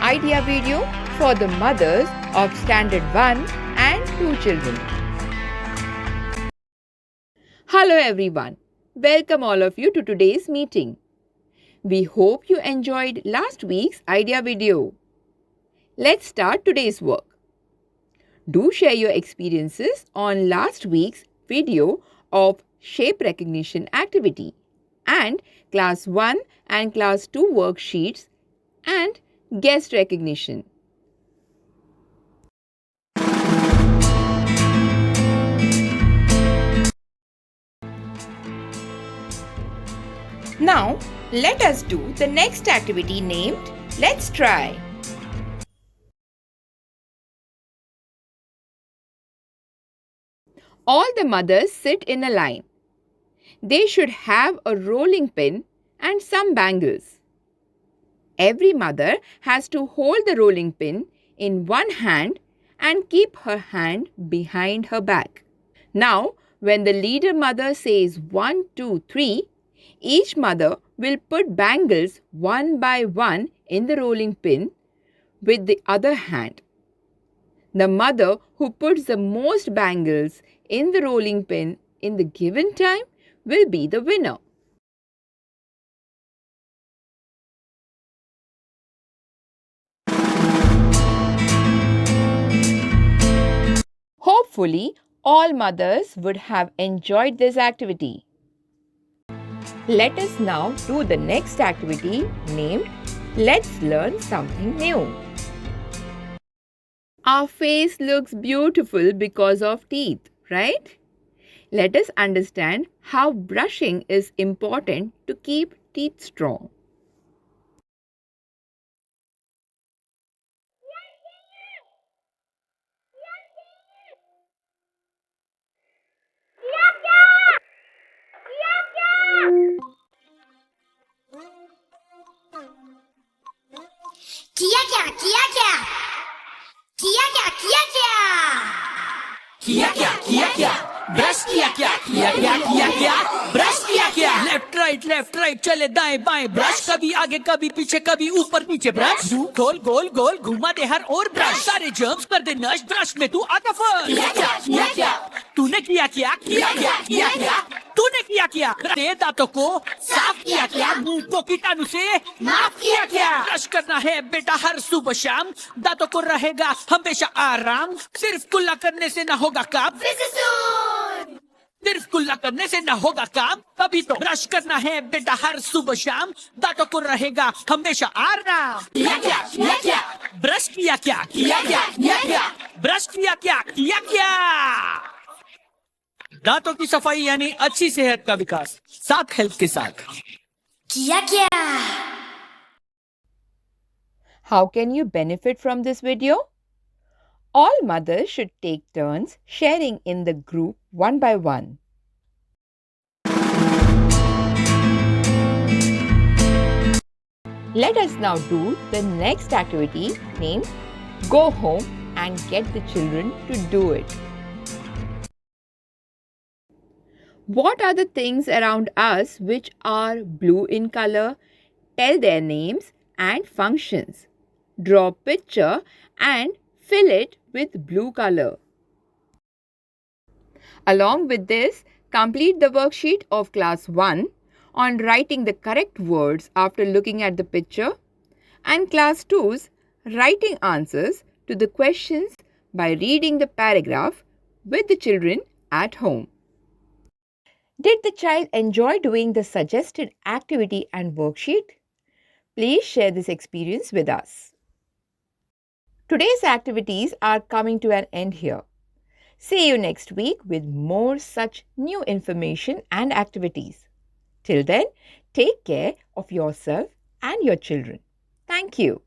idea video for the mothers of Standard 1 and 2 children. Hello everyone. Welcome all of you to today's meeting. We hope you enjoyed last week's idea video. Let's start today's work. Do share your experiences on last week's video of shape recognition activity and class 1 and class 2 worksheets and guest recognition. Now, let us do the next activity named Let's Try. All the mothers sit in a line. They should have a rolling pin and some bangles. Every mother has to hold the rolling pin in one hand and keep her hand behind her back. Now, when the leader mother says 1, 2, 3, each mother will put bangles one by one in the rolling pin with the other hand. The mother who puts the most bangles in the rolling pin in the given time will be the winner. Hopefully, all mothers would have enjoyed this activity. Let us now do the next activity named Let's Learn Something New. Our face looks beautiful because of teeth, right? Let us understand how brushing is important to keep teeth strong. किया क्या किया क्या किया क्या किया क्या किया क्या ब्रश किया क्या ब्रश किया क्या लेफ्ट राइट चले दाएं बाएं ब्रश कभी आगे कभी पीछे कभी ऊपर नीचे ब्रश गोल गोल गोल घुमा दे हर और ब्रश सारे जर्म्स कर दे नश ब्रश में तू आगे फर्स्ट किया क्या तूने किया क्या तूने किया क्या दे दांतों को साफ किया क्या मुंह को कीटाणु से माफ किया क्या ब्रश करना है बेटा हर सुबह शाम दांतों को रहेगा हमेशा आराम सिर्फ कुल्ला करने से ना होगा काम सिर्फ कुल्ला करने से ना होगा काम तभी तो ब्रश करना है बेटा हर सुबह शाम दांतों को रहेगा हमेशा आराम किया क्या ब्रश किया क्या ब्रश किया क्या दांतों की सफाई यानी अच्छी सेहत का विकास साथ हेल्थ के साथ किया क्या How can you benefit from this video? All mothers should take turns sharing in the group one by one. Let us now do the next activity named Go Home and Get the Children to Do It. What are the things around us which are blue in color? Tell their names and functions. Draw a picture and fill it with blue color. Along with this, complete the worksheet of class 1 on writing the correct words after looking at the picture and class 2's writing answers to the questions by reading the paragraph with the children at home. Did the child enjoy doing the suggested activity and worksheet? Please share this experience with us. Today's activities are coming to an end here. See you next week with more such new information and activities. Till then, take care of yourself and your children. Thank you.